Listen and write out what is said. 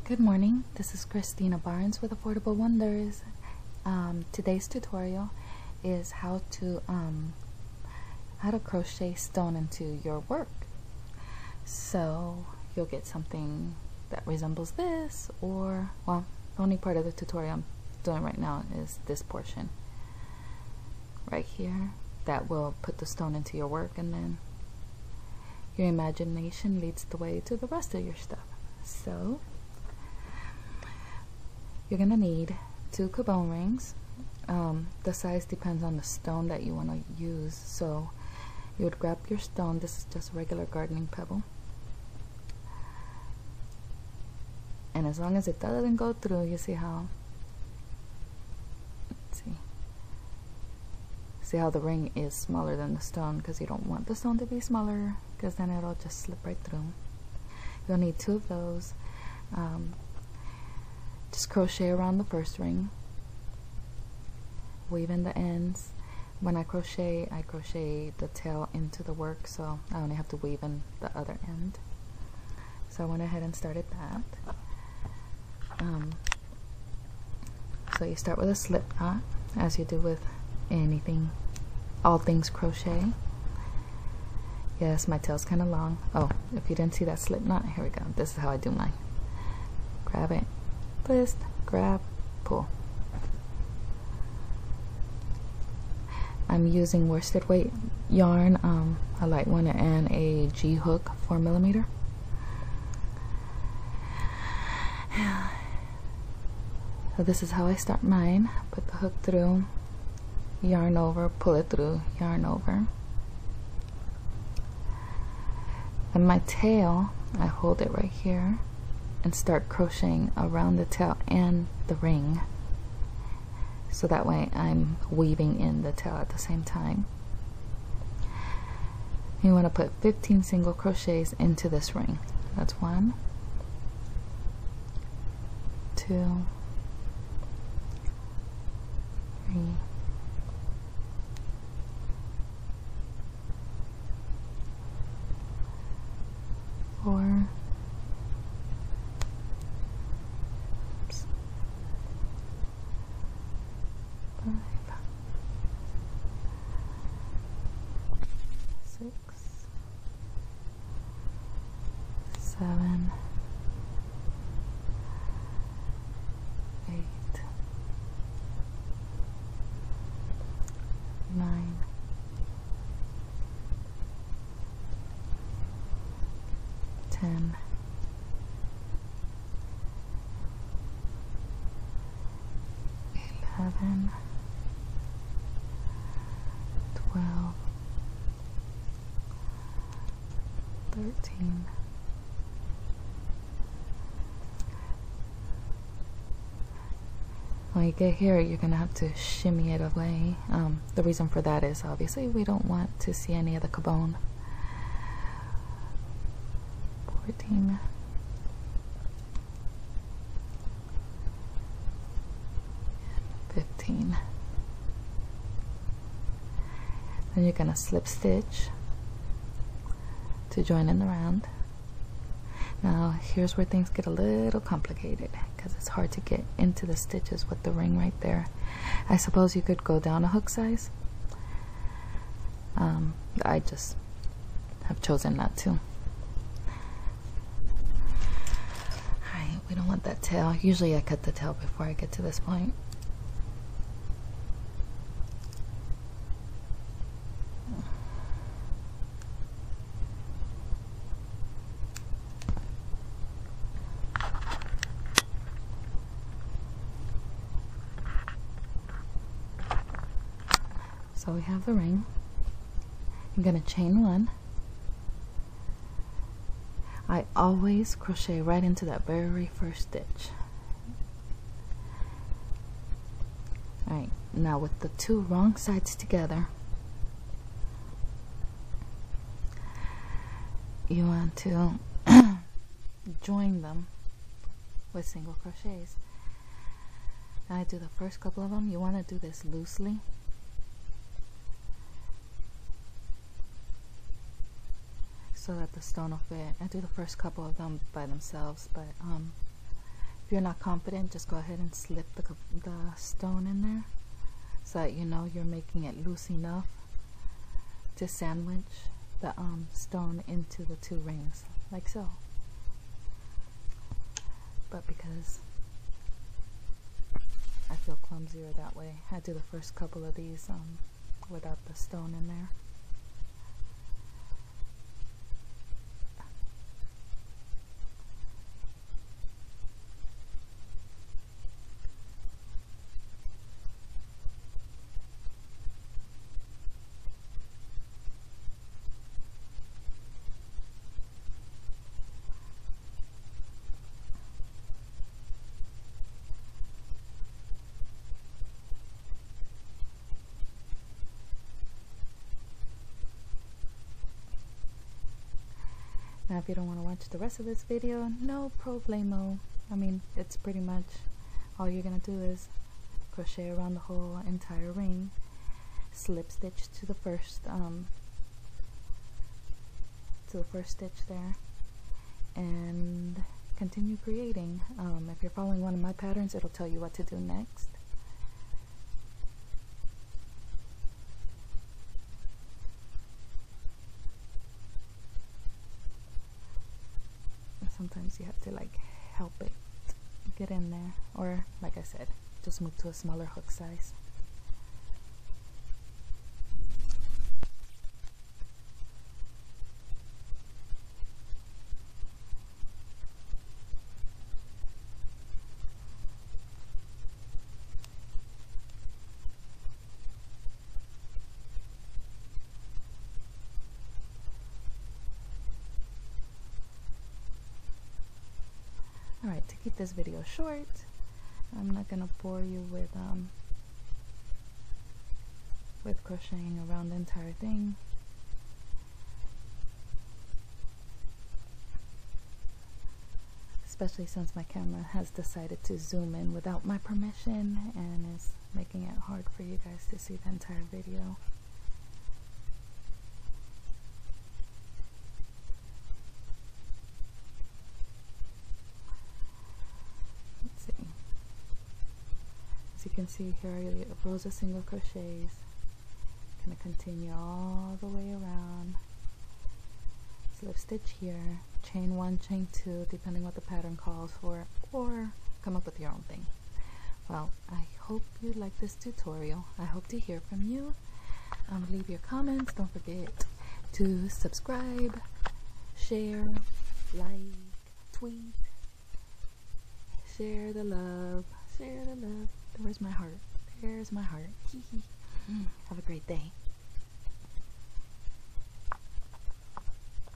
Good morning, this is Christina Barnes with Affordable Wonders. Today's tutorial is how to crochet stone into your work. So you'll get something that resembles this, or well, the only part of the tutorial I'm doing right now is this portion right here that will put the stone into your work, and then your imagination leads the way to the rest of your stuff. So you're gonna need 2 cabone rings. The size depends on the stone that you want to use. So you would grab your stone. This is just a regular gardening pebble, and as long as it doesn't go through, you see how, let's see how the ring is smaller than the stone, because you don't want the stone to be smaller, because then it'll just slip right through. You'll need 2 of those. Just crochet around the first ring, weave in the ends. When I crochet the tail into the work, so I only have to weave in the other end. So I went ahead and started that. So you start with a slip knot, as you do with anything, all things crochet. Yes, my tail's kind of long. Oh, if you didn't see that slip knot, here we go. This is how I do mine. Grab it, twist, grab, pull. I'm using worsted weight yarn, a light one, and a G hook 4mm. So this is how I start mine. Put the hook through, yarn over, pull it through, yarn over. And my tail, I hold it right here and start crocheting around the tail and the ring, so that way I'm weaving in the tail at the same time. You want to put 15 single crochets into this ring. That's 1, 2, 3, 4, 5, 6, 7, 8, 9, 10, 11, 12, 13, 14. When you get here, you're gonna have to shimmy it away. The reason for that is obviously we don't want to see any of the cabone. 14, 15. Then you're gonna slip stitch to join in the round. Now here's where things get a little complicated, because it's hard to get into the stitches with the ring right there. I suppose you could go down a hook size. I just have chosen not to. Alright, we don't want that tail. Usually I cut the tail before I get to this point. So we have the ring. I'm going to chain 1. I always crochet right into that very first stitch. Alright, now with the 2 wrong sides together, you want to join them with single crochets. Now I do the first couple of them. You want to do this loosely. so that the stone will fit. I do the first couple of them by themselves, but you're not confident, just go ahead and slip the stone in there so that you know you're making it loose enough to sandwich the stone into the 2 rings, like so. But because I feel clumsier that way, I do the first couple of these without the stone in there. Now if you don't want to watch the rest of this video, no problemo. I mean, it's pretty much all you're gonna do is crochet around the whole entire ring, slip stitch to the first stitch there, and continue creating. If you're following one of my patterns, it'll tell you what to do next. Sometimes you have to like help it get in there, or like I said, just move to a smaller hook size. Alright, to keep this video short, I'm not gonna bore you with crocheting around the entire thing. Especially since my camera has decided to zoom in without my permission and is making it hard for you guys to see the entire video. As you can see here are your rows of single crochets. Gonna continue all the way around. Slip stitch here, chain 1, chain 2, depending what the pattern calls for, or come up with your own thing. Well, I hope you like this tutorial. I hope to hear from you. Leave your comments. Don't forget to subscribe, share, like, tweet, share the love, share the love. Where's my heart? There's my heart. Have a great day.